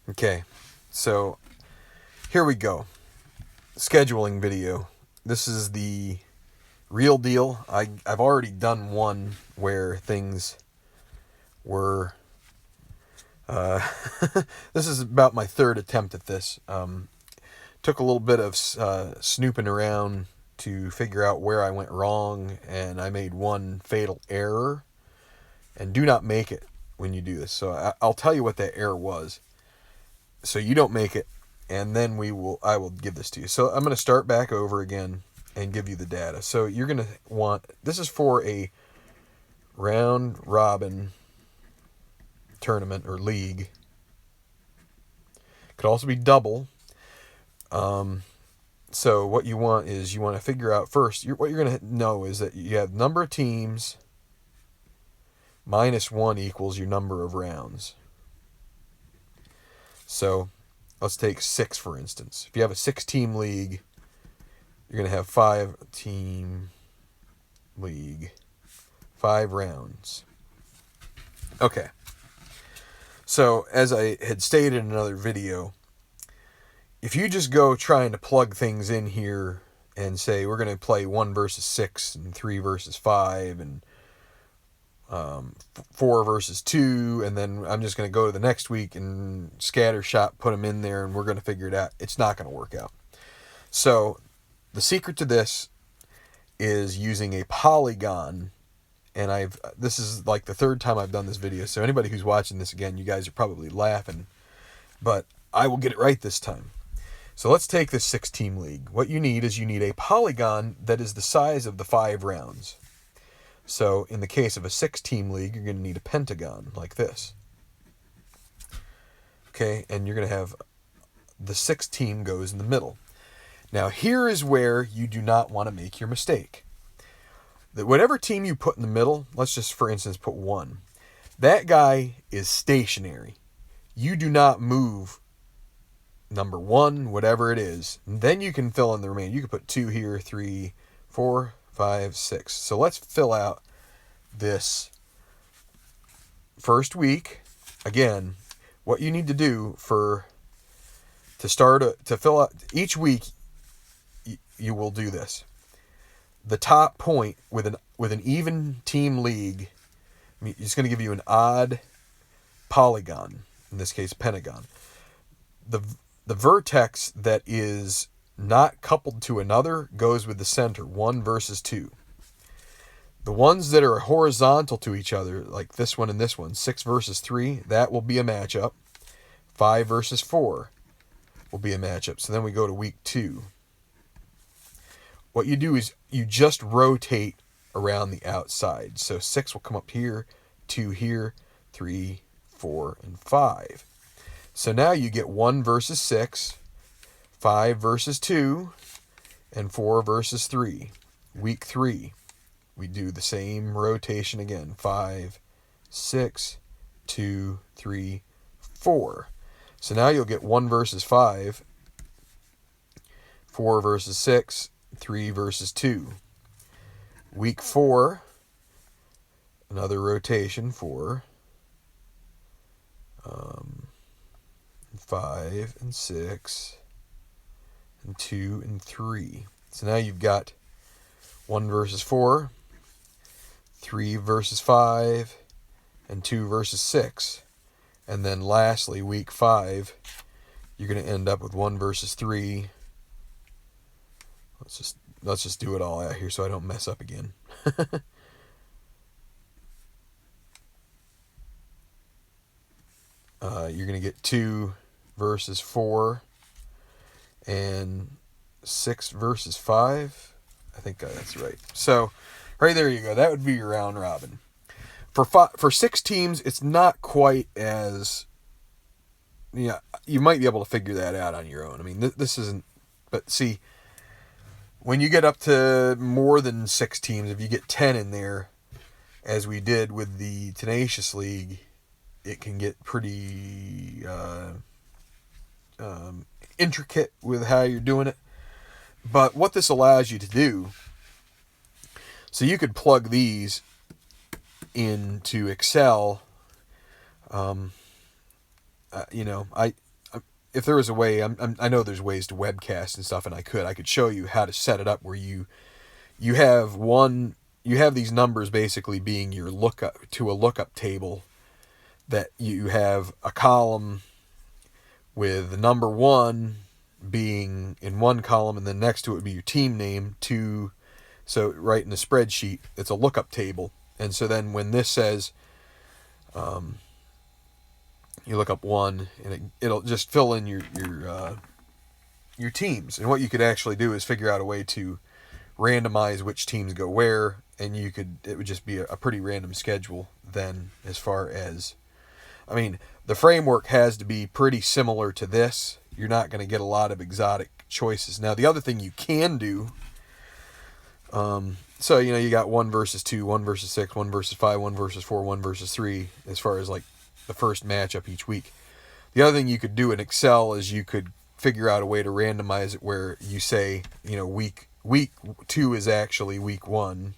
Okay, so here we go. Scheduling video. This is the real deal. I've already done one where things were... this is about my third attempt at this. Took a little bit of snooping around to figure out where I went wrong, and I made one fatal error. And do not make it when you do this. So I'll tell you what that error was, so you don't make it, and then I will give this to you. So I'm going to start back over again and give you the data. So you're going to want, this is for a round robin tournament or league. Could also be double. So what you want is you want to figure out first, what you're going to know is that you have number of teams minus 1 equals your number of rounds. So let's take 6, for instance. If you have a 6-team league, you're going to have 5-team league, 5 rounds. Okay. So as I had stated in another video, if you just go trying to plug things in here and say we're going to play 1 versus 6 and 3 versus 5 and 4 versus 2, and then I'm just going to go to the next week and scattershot put them in there and we're going to figure it out, it's not going to work out. So the secret to this is using a polygon, and this is like the third time I've done this video, so anybody who's watching this again, you guys are probably laughing, but I will get it right this time. So let's take this 6-team league. What you need is a polygon that is the size of the 5 rounds. So in the case of a 6-team league, you're going to need a pentagon like this. Okay, and you're going to have the 6th team goes in the middle. Now here is where you do not want to make your mistake. That whatever team you put in the middle, let's just for instance put 1. That guy is stationary. You do not move number 1, whatever it is. And then you can fill in the remainder. You can put 2 here, 3, 4, 5, 6. So let's fill out this first week. Again, what you need to do to fill out each week, you will do this. The top point with an even team league, it's going to give you an odd polygon, in this case pentagon. The vertex that is not coupled to another goes with the center, 1 versus 2. The ones that are horizontal to each other, like this one and this one, 6 versus 3, that will be a matchup. 5 versus 4 will be a matchup. So then we go to week 2. What you do is you just rotate around the outside. So 6 will come up here, 2 here, 3, 4, and 5. So now you get 1 versus 6, 5 versus 2, and 4 versus 3. Week 3, we do the same rotation again. 5, 6, 2, 3, 4. So now you'll get 1 versus 5, 4 versus 6, 3 versus 2. Week 4, another rotation, 4, 5 and 6, and 2 and 3. So now you've got 1 versus 4, 3 versus 5, and 2 versus 6. And then lastly, week 5, you're going to end up with 1 versus 3. Let's just do it all out here so I don't mess up again. You're going to get 2 versus 4 and 6 versus 5. I think that's right. So right there you go. That would be your round robin. For 6 teams, it's not quite as... Yeah, you might be able to figure that out on your own. I mean, this isn't... But see, when you get up to more than 6 teams, if you get 10 in there, as we did with the Tenacious League, it can get pretty intricate with how you're doing it. But what this allows you to do, so you could plug these into Excel. I if there was a way, I know there's ways to webcast and stuff, and I could show you how to set it up where you have these numbers basically being your lookup to a lookup table, that you have a column with the number 1 being in one column, and then next to it would be your team name, 2. So right in the spreadsheet, it's a lookup table. And so then when this says, you look up 1, and it'll just fill in your teams. And what you could actually do is figure out a way to randomize which teams go where, and it would just be a pretty random schedule then, as far as, I mean, the framework has to be pretty similar to this. You're not going to get a lot of exotic choices. Now, the other thing you can do, so, you got 1 versus 2, 1 versus 6, 1 versus 5, 1 versus 4, 1 versus 3, as far as like the first matchup each week. The other thing you could do in Excel is you could figure out a way to randomize it where you say, week 2 is actually week 1.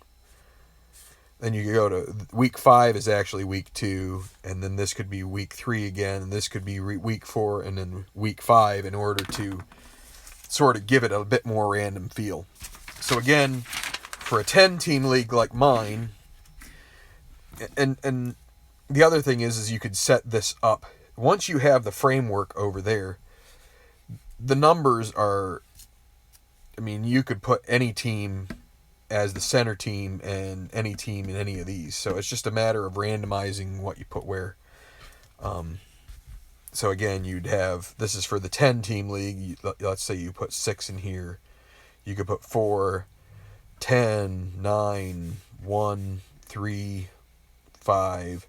Then you go to week 5 is actually week 2, and then this could be week 3 again, and this could be week 4, and then week 5, in order to sort of give it a bit more random feel. So again, for a 10-team league like mine, and the other thing is you could set this up. Once you have the framework over there, the numbers are, you could put any team as the center team and any team in any of these. So it's just a matter of randomizing what you put where. So again, you'd have, this is for the 10-team league. Let's say you put 6 in here. You could put 4, 10, 9, 1, 3, 5,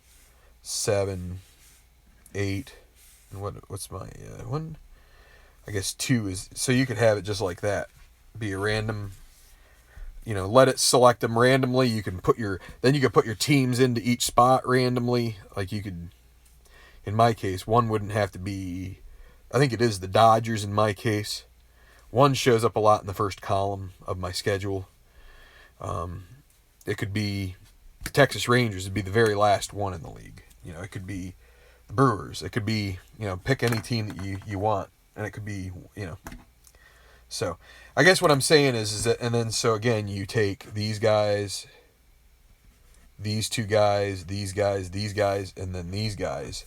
7, 8. And what's my 1? I guess 2 is, so you could have it just like that. Be a random, let it select them randomly. You can put your teams into each spot randomly. Like you could, in my case, 1 wouldn't have to be, I think it is the Dodgers in my case. 1 shows up a lot in the first column of my schedule. It could be the Texas Rangers. It'd be the very last one in the league. It could be the Brewers. It could be, pick any team that you want. And it could be, So, I guess what I'm saying is that, and then, so again, you take these guys, these 2 guys, these guys, and then these guys.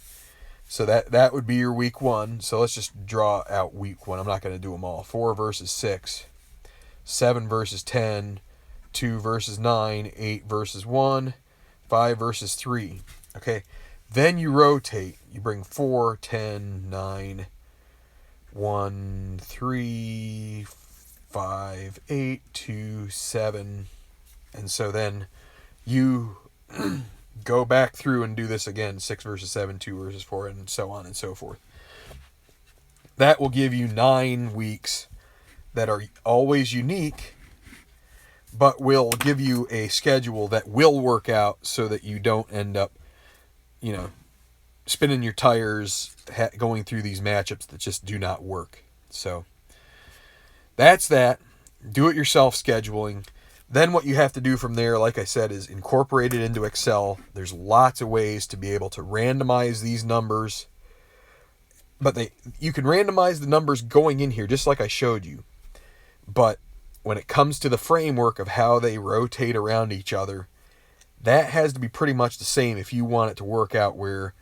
So that would be your week 1. So let's just draw out week 1. I'm not going to do them all. 4 versus 6, 7 versus 10, 2 versus 9, 8 versus 1, 5 versus 3. Okay. Then you rotate. You bring 4, 10, 9, 1, 3, 5, 8, 2, 7. And so then you go back through and do this again. 6 versus 7, 2 versus 4, and so on and so forth. That will give you 9 weeks that are always unique, but will give you a schedule that will work out so that you don't end up, spinning your tires going through these matchups that just do not work. So that's that. Do it yourself scheduling. Then what you have to do from there, like I said, is incorporate it into Excel. There's lots of ways to be able to randomize these numbers. But you can randomize the numbers going in here, just like I showed you. But when it comes to the framework of how they rotate around each other, that has to be pretty much the same if you want it to work out where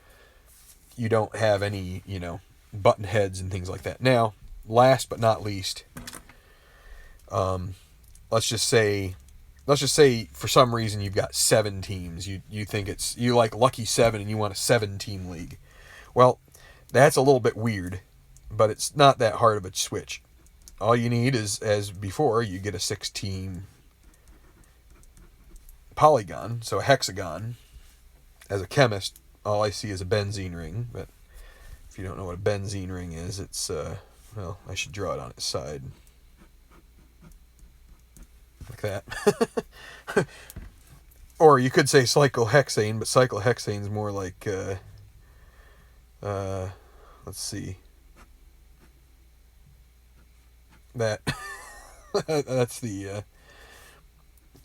you don't have any, button heads and things like that. Now, last but not least, let's just say for some reason you've got 7 teams. You think you like lucky 7 and you want a 7-team league. Well, that's a little bit weird, but it's not that hard of a switch. All you need is, as before, you get a 6-team polygon, so a hexagon. As a chemist, all I see is a benzene ring, but if you don't know what a benzene ring is, it's, well, I should draw it on its side. Like that. Or you could say cyclohexane, but cyclohexane is more like, let's see. That's the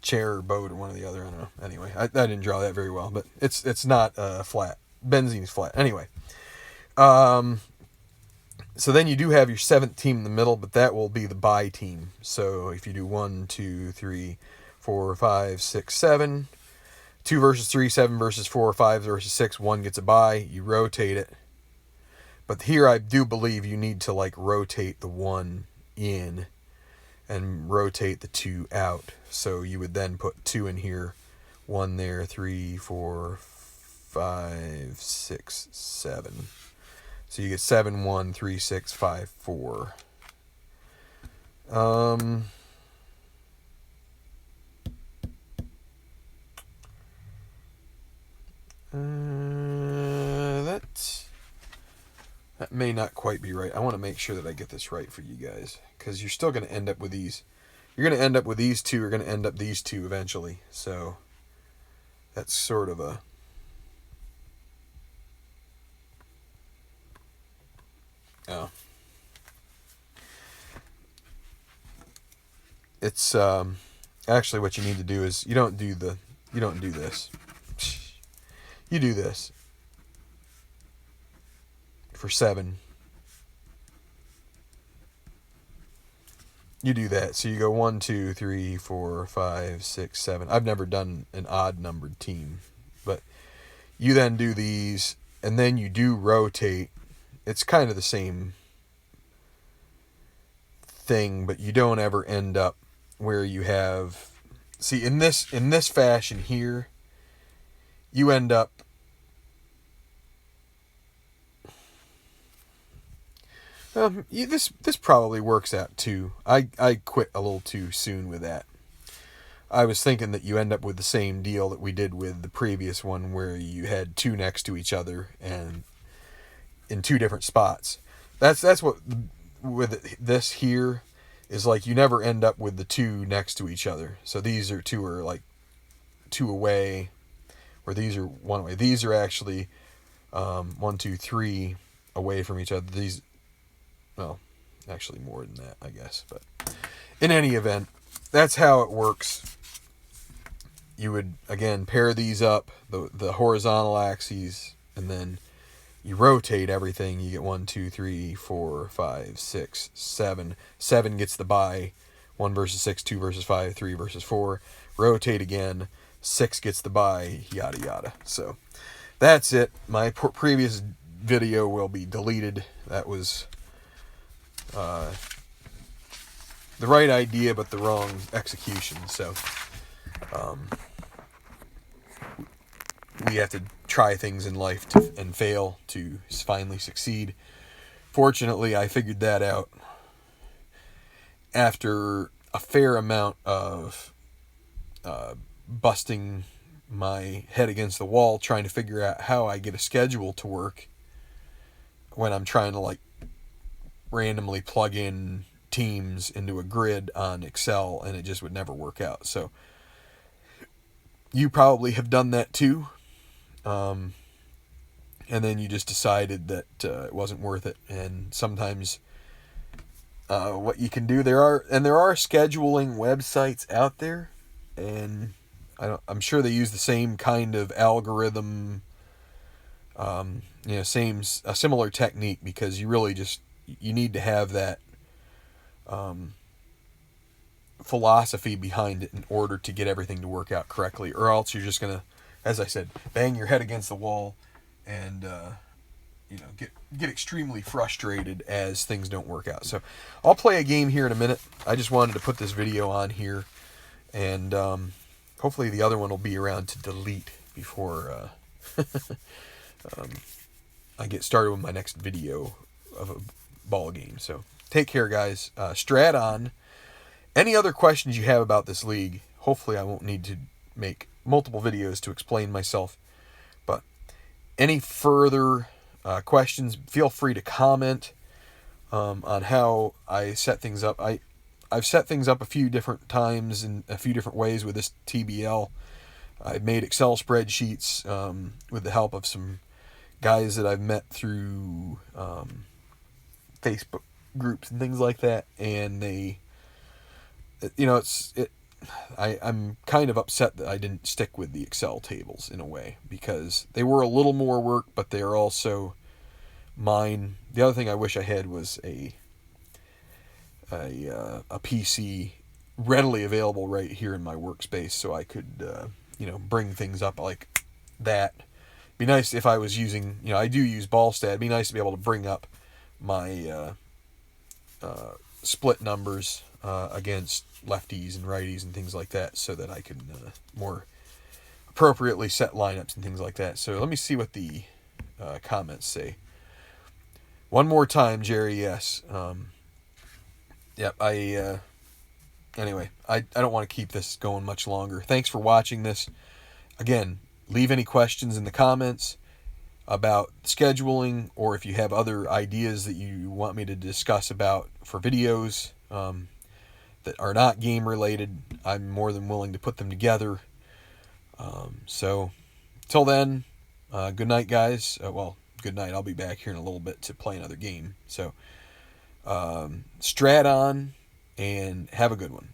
chair or boat or one or the other. I don't know. Anyway, I didn't draw that very well, but it's not flat. Benzene's flat. Anyway, So then you do have your 7th team in the middle, but that will be the bye team. So if you do 1, 2, 3, 4, 5, 6, 7, 2 versus 3, 7 versus 4, 5 versus 6, 1 gets a bye, you rotate it. But here I do believe you need to like rotate the 1 in and rotate the 2 out. So you would then put 2 in here, 1 there, 3, 4, 5, 6, 7. So you get 7, 1, 3, 6, 5, 4. That may not quite be right. I want to make sure that I get this right for you guys, because you're still going to end up with these. You're going to end up with these 2. You're going to end up these 2 eventually. So that's sort of a... Oh. It's actually what you need to do is you don't do this. You do this for 7. You do that. So you go 1, 2, 3, 4, 5, 6, 7. I've never done an odd numbered team, but you then do these, and then you do rotate. It's kind of the same thing, but you don't ever end up where you have... See, in this fashion here, you end up... This probably works out too. I quit a little too soon with that. I was thinking that you end up with the same deal that we did with the previous one, where you had 2 next to each other and in 2 different spots. That's what with this here is like. You never end up with the 2 next to each other. So these are 2 are like 2 away, or these are 1 away. These are actually 1, 2, 3 away from each other. These, well, actually more than that, I guess. But in any event, that's how it works. You would, again, pair these up, the horizontal axes, and then you rotate everything. You get 1, 2, 3, 4, 5, 6, 7. 7 gets the bye. 1 versus 6, 2 versus 5, 3 versus 4. Rotate again. 6 gets the bye, yada yada. So that's it. My previous video will be deleted. That was the right idea, but the wrong execution. So we have to try things in life and fail to finally succeed. Fortunately, I figured that out after a fair amount of busting my head against the wall trying to figure out how I get a schedule to work when I'm trying to like randomly plug in teams into a grid on Excel, and it just would never work out. So you probably have done that too. And then you just decided that it wasn't worth it. And sometimes what you can do, there are scheduling websites out there, and I'm sure they use the same kind of algorithm, a similar technique, because you really you need to have that philosophy behind it in order to get everything to work out correctly, or else you're just gonna, as I said, bang your head against the wall and get extremely frustrated as things don't work out. So I'll play a game here in a minute. I just wanted to put this video on here, and hopefully the other one will be around to delete before I get started with my next video of a ball game. So take care, guys. Strat-on. Any other questions you have about this league? Hopefully I won't need to make multiple videos to explain myself. But any further questions, feel free to comment on how I set things up. I've set things up a few different times in a few different ways with this TBL. I've made Excel spreadsheets with the help of some guys that I've met through Facebook groups and things like that, and they, I'm kind of upset that I didn't stick with the Excel tables in a way, because they were a little more work, but they're also mine. The other thing I wish I had was a PC readily available right here in my workspace, so I could bring things up like that. Be nice if I was using, I do use Ballstat. It'd be nice to be able to bring up my split numbers against lefties and righties and things like that, so that I can more appropriately set lineups and things like that. So let me see what the comments say. One more time, Jerry. Yes. Yep. Anyway, I don't want to keep this going much longer. Thanks for watching this. Again, leave any questions in the comments about scheduling, or if you have other ideas that you want me to discuss about for videos that are not game related. I'm more than willing to put them together. So till then, good night, guys. Well, good night. I'll be back here in a little bit to play another game. So Strat on, and have a good one.